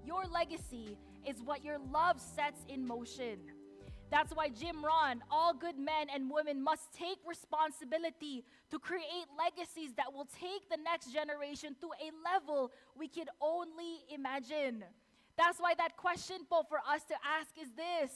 Your legacy is what your love sets in motion. That's why Jim Rohn, all good men and women must take responsibility to create legacies that will take the next generation to a level we could only imagine. That's why that question, Paul, for us to ask is this: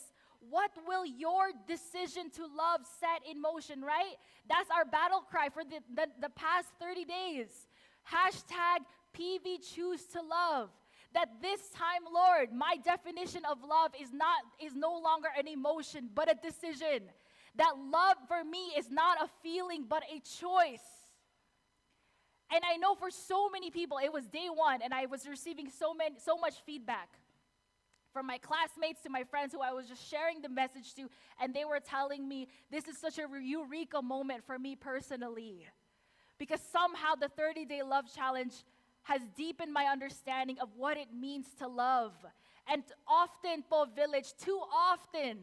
what will your decision to love set in motion, right? That's our battle cry for the past 30 days. Hashtag PV choose to love. That this time, Lord, my definition of love is no longer an emotion, but a decision. That love for me is not a feeling, but a choice. And I know for so many people, it was day one, and I was receiving so much feedback from my classmates to my friends who I was just sharing the message to, and they were telling me, this is such a eureka moment for me personally. Because somehow the 30-day love challenge has deepened my understanding of what it means to love. And often, Po Village, too often,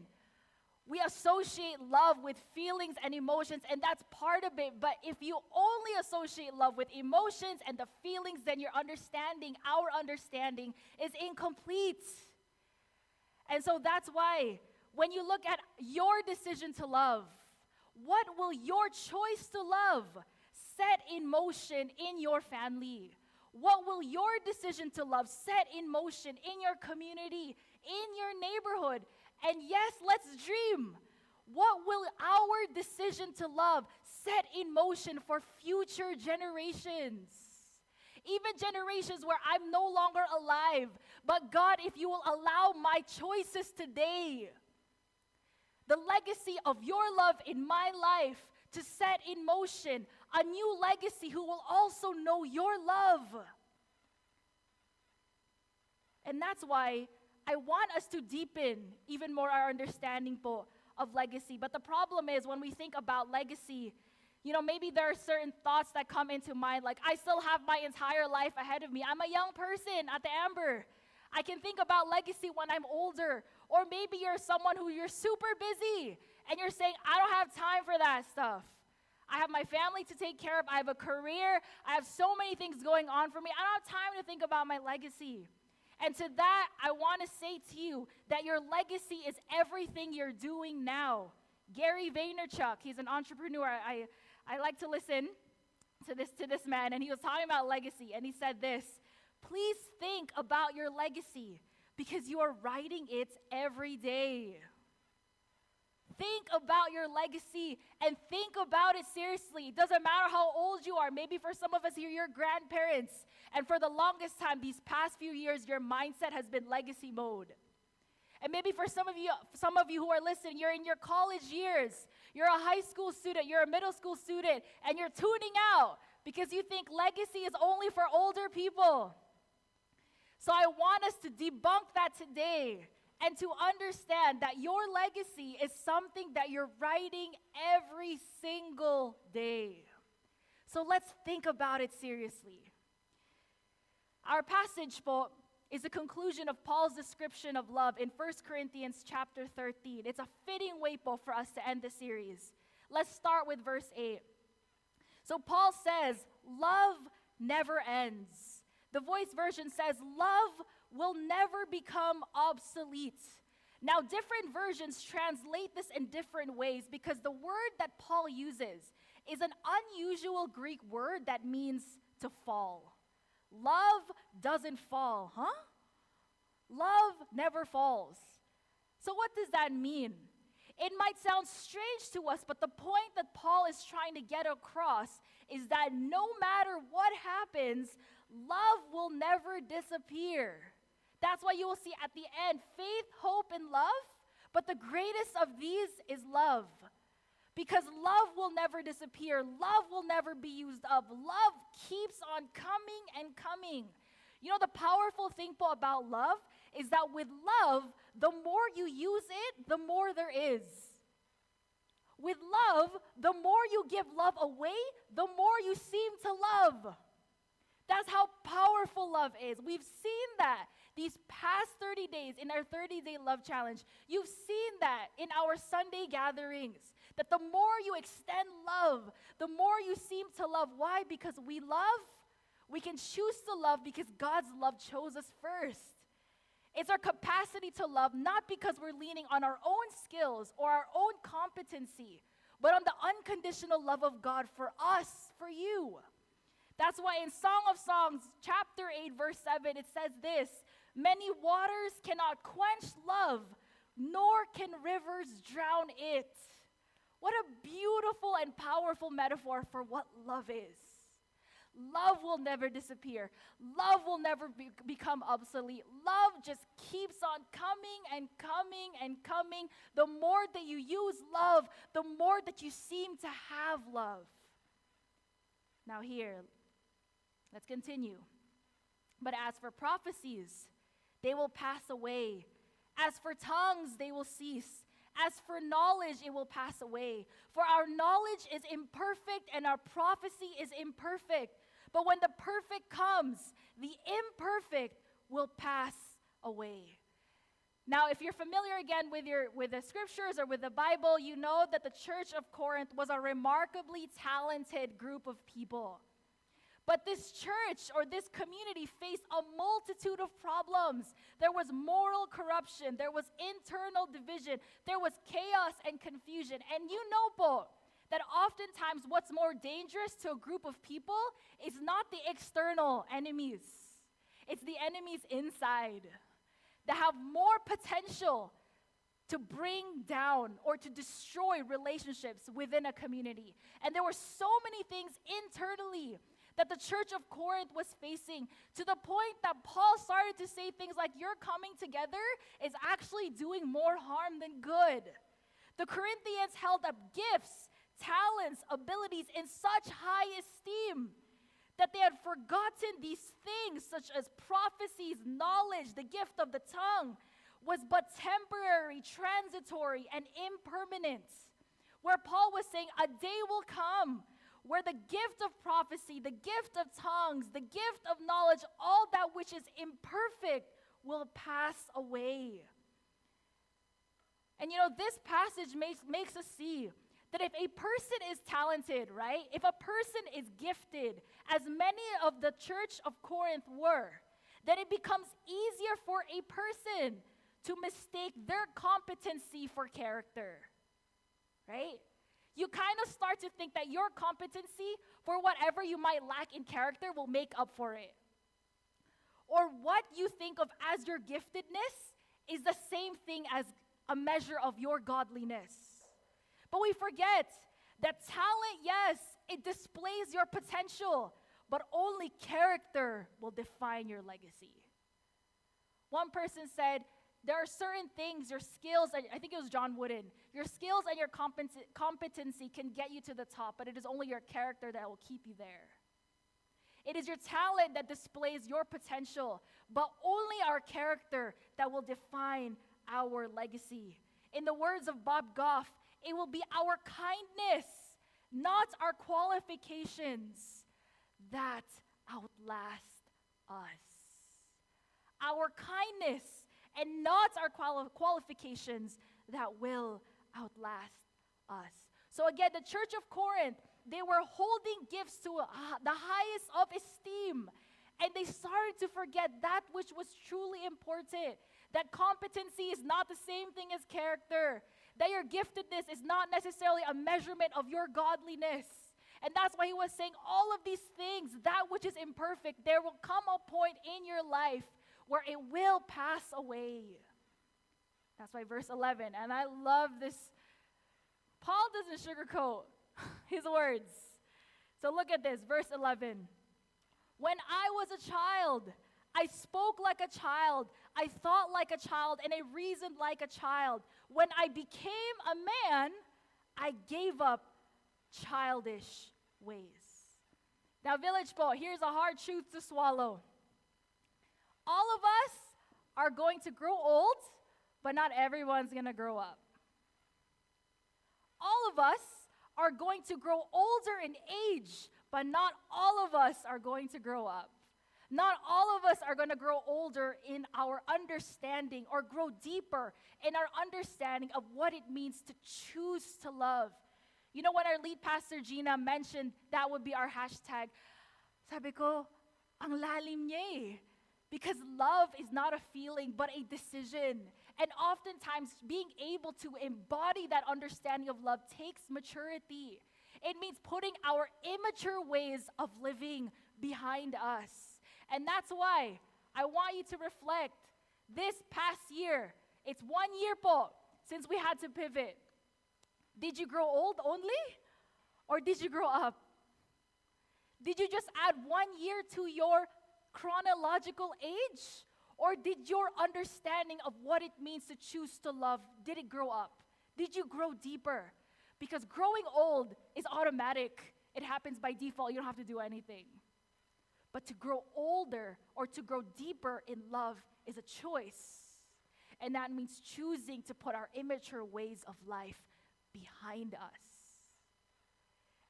we associate love with feelings and emotions, and that's part of it. But if you only associate love with emotions and the feelings, then your understanding, our understanding, is incomplete. And so that's why, when you look at your decision to love, what will your choice to love set in motion in your family? What will your decision to love set in motion in your community, in your neighborhood? And yes, let's dream. What will our decision to love set in motion for future generations? Even generations where I'm no longer alive. But God, if you will allow my choices today, the legacy of your love in my life to set in motion a new legacy who will also know your love. And that's why I want us to deepen even more our understanding po of legacy. But the problem is when we think about legacy, you know, maybe there are certain thoughts that come into mind, like I still have my entire life ahead of me. I'm a young person at the Amber. I can think about legacy when I'm older. Or maybe you're someone who you're super busy and you're saying, I don't have time for that stuff. I have my family to take care of. I have a career. I have so many things going on for me. I don't have time to think about my legacy. And to that, I want to say to you that your legacy is everything you're doing now. Gary Vaynerchuk, he's an entrepreneur. I like to listen to this man, and he was talking about legacy, and he said this: please think about your legacy because you are writing it every day. Think about your legacy and think about it seriously. It doesn't matter how old you are. Maybe for some of us here, you're grandparents. And for the longest time, these past few years, your mindset has been legacy mode. And maybe for some of you who are listening, you're in your college years. You're a high school student, you're a middle school student, and you're tuning out because you think legacy is only for older people. So I want us to debunk that today and to understand that your legacy is something that you're writing every single day. So let's think about it seriously. Our passage is a conclusion of Paul's description of love in 1 Corinthians chapter 13. It's a fitting way for us to end the series. Let's start with verse 8. So Paul says, love never ends. The Voice version says, love will never become obsolete. Now, different versions translate this in different ways because the word that Paul uses is an unusual Greek word that means to fall. Love doesn't fall, huh? Love never falls. So what does that mean? It might sound strange to us, but the point that Paul is trying to get across is that no matter what happens, love will never disappear. That's why you will see at the end, faith, hope, and love, but the greatest of these is love. Because love will never disappear. Love will never be used up. Love keeps on coming and coming. You know, the powerful thing about love is that with love, the more you use it, the more there is. With love, the more you give love away, the more you seem to love. That's how powerful love is. We've seen that these past 30 days in our 30-day love challenge. You've seen that in our Sunday gatherings. That the more you extend love, the more you seem to love. Why? Because we love. We can choose to love because God's love chose us first. It's our capacity to love, not because we're leaning on our own skills or our own competency, but on the unconditional love of God for us, for you. That's why in Song of Songs, chapter 8, verse 7, it says this: many waters cannot quench love, nor can rivers drown it. What a beautiful and powerful metaphor for what love is. Love will never disappear. Love will never become obsolete. Love just keeps on coming and coming and coming. The more that you use love, the more that you seem to have love. Now here, let's continue. But as for prophecies, they will pass away. As for tongues, they will cease. As for knowledge, it will pass away. For our knowledge is imperfect and our prophecy is imperfect. But when the perfect comes, the imperfect will pass away. Now, if you're familiar again with the scriptures or with the Bible, you know that the church of Corinth was a remarkably talented group of people. But this church or this community faced a multitude of problems. There was moral corruption. There was internal division. There was chaos and confusion. And you know, po, that oftentimes what's more dangerous to a group of people is not the external enemies. It's the enemies inside that have more potential to bring down or to destroy relationships within a community. And there were so many things internally that the church of Corinth was facing, to the point that Paul started to say things like, your coming together is actually doing more harm than good. The Corinthians held up gifts, talents, abilities in such high esteem that they had forgotten these things such as prophecies, knowledge, the gift of the tongue was but temporary, transitory, and impermanent. Where Paul was saying a day will come where the gift of prophecy, the gift of tongues, the gift of knowledge, all that which is imperfect will pass away. And you know, this passage makes us see that if a person is talented, right? If a person is gifted, as many of the church of Corinth were, then it becomes easier for a person to mistake their competency for character, right? You kind of start to think that your competency for whatever you might lack in character will make up for it. Or what you think of as your giftedness is the same thing as a measure of your godliness. But we forget that talent, yes, it displays your potential, but only character will define your legacy. One person said, there are certain things, your skills, I think it was John Wooden, your skills and your competency can get you to the top, but it is only your character that will keep you there. It is your talent that displays your potential, but only our character that will define our legacy. In the words of Bob Goff, it will be our kindness, not our qualifications, that outlast us. Our kindness and not our qualifications that will outlast us. So again, the church of Corinth, they were holding gifts to the highest of esteem, and they started to forget that which was truly important, that competency is not the same thing as character, that your giftedness is not necessarily a measurement of your godliness. And that's why he was saying all of these things, that which is imperfect, there will come a point in your life where it will pass away. That's why verse 11, and I love this. Paul doesn't sugarcoat his words. So look at this, verse 11. When I was a child, I spoke like a child, I thought like a child, and I reasoned like a child. When I became a man, I gave up childish ways. Now, Village Po, here's a hard truth to swallow. All of us are going to grow old, but not everyone's going to grow up. All of us are going to grow older in age, but not all of us are going to grow up. Not all of us are going to grow older in our understanding or grow deeper in our understanding of what it means to choose to love. You know, when our lead pastor Gina mentioned that would be our hashtag, sabi ko, ang lalim niya eh. Because love is not a feeling, but a decision. And oftentimes, being able to embody that understanding of love takes maturity. It means putting our immature ways of living behind us. And that's why I want you to reflect this past year. It's 1 year po since we had to pivot. Did you grow old only? Or did you grow up? Did you just add 1 year to your chronological age? Or did your understanding of what it means to choose to love, did it grow up? Did you grow deeper? Because growing old is automatic. It happens by default. You don't have to do anything. But to grow older or to grow deeper in love is a choice. And that means choosing to put our immature ways of life behind us.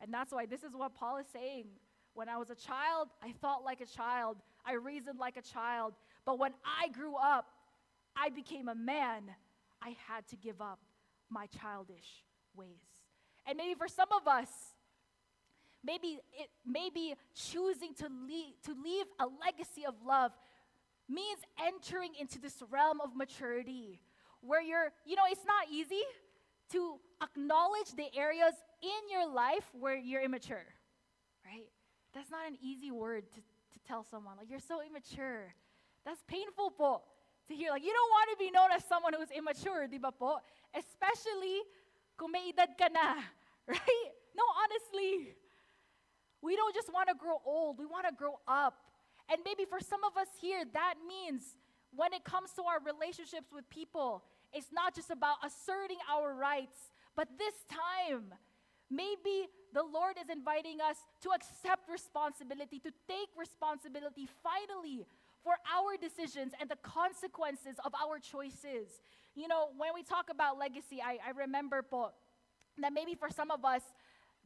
And that's why this is what Paul is saying. When I was a child, I thought like a child. I reasoned like a child. But when I grew up, I became a man. I had to give up my childish ways. And maybe for some of us, maybe choosing to leave a legacy of love means entering into this realm of maturity where it's not easy to acknowledge the areas in your life where you're immature, right? That's not an easy word to tell someone. Like, you're so immature. That's painful po to hear. Like, you don't want to be known as someone who's immature, di ba po? Especially kung may edad ka na, right? No, honestly. We don't just want to grow old. We want to grow up. And maybe for some of us here, that means when it comes to our relationships with people, it's not just about asserting our rights, but this time, maybe the Lord is inviting us to accept responsibility, to take responsibility finally for our decisions and the consequences of our choices. You know, when we talk about legacy, I remember po that maybe for some of us,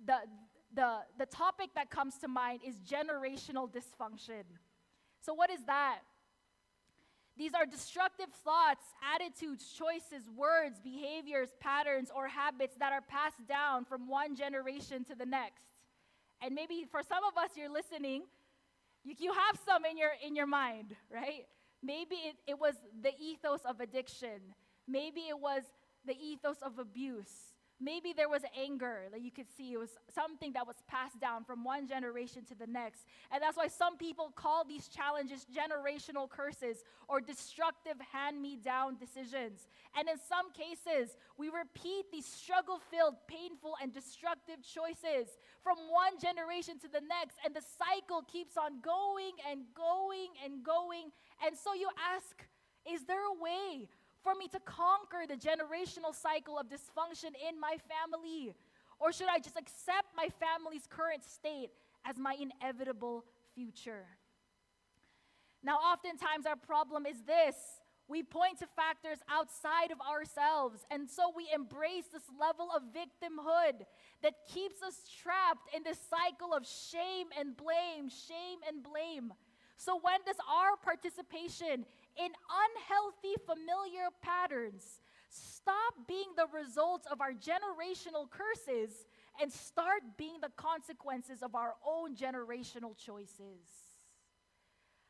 the topic that comes to mind is generational dysfunction. So what is that? These are destructive thoughts, attitudes, choices, words, behaviors, patterns, or habits that are passed down from one generation to the next. And maybe for some of us, you're listening, you have some in your mind, right? Maybe it was the ethos of addiction. Maybe it was the ethos of abuse. Maybe there was anger that you could see. It was something that was passed down from one generation to the next. And that's why some people call these challenges generational curses or destructive hand-me-down decisions. And in some cases, we repeat these struggle-filled, painful, and destructive choices from one generation to the next. And the cycle keeps on going and going and going. And so you ask, is there a way for me to conquer the generational cycle of dysfunction in my family? Or should I just accept my family's current state as my inevitable future? Now, oftentimes our problem is this. We point to factors outside of ourselves, and so we embrace this level of victimhood that keeps us trapped in this cycle of shame and blame, shame and blame. So when does our participation in unhealthy familiar patterns stop being the results of our generational curses and start being the consequences of our own generational choices?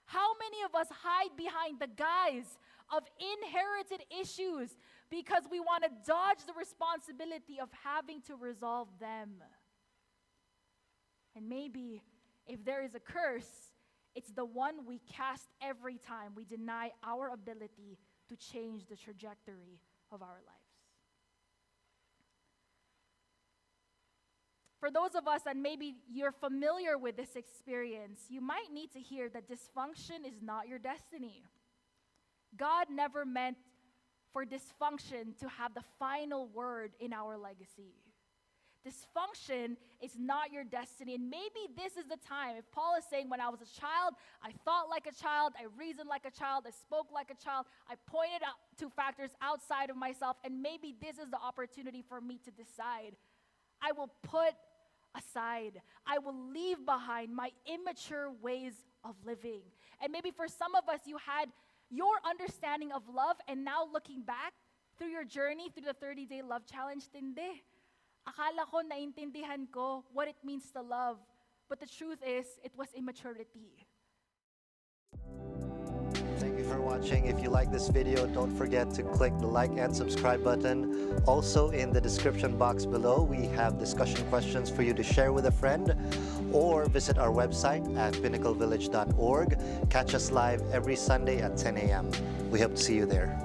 How many of us hide behind the guise of inherited issues because we want to dodge the responsibility of having to resolve them? And maybe if there is a curse, it's the one we cast every time we deny our ability to change the trajectory of our lives. For those of us, and maybe you're familiar with this experience, you might need to hear that dysfunction is not your destiny. God never meant for dysfunction to have the final word in our legacy. Dysfunction is not your destiny. And maybe this is the time. If Paul is saying, when I was a child, I thought like a child, I reasoned like a child, I spoke like a child, I pointed out to factors outside of myself, and maybe this is the opportunity for me to decide. I will put aside, I will leave behind my immature ways of living. And maybe for some of us, you had your understanding of love, and now looking back through your journey, through the 30-day love challenge, tindi. Akala ko naintindihan ko what it means to love. But the truth is, it was immaturity. watching. If you like this video, don't forget to click the like and subscribe button. Also, in the description box below, we have discussion questions for you to share with a friend, or visit our website at pinnaclevillage.org. Catch us live every Sunday at 10 a.m. We hope to see you there.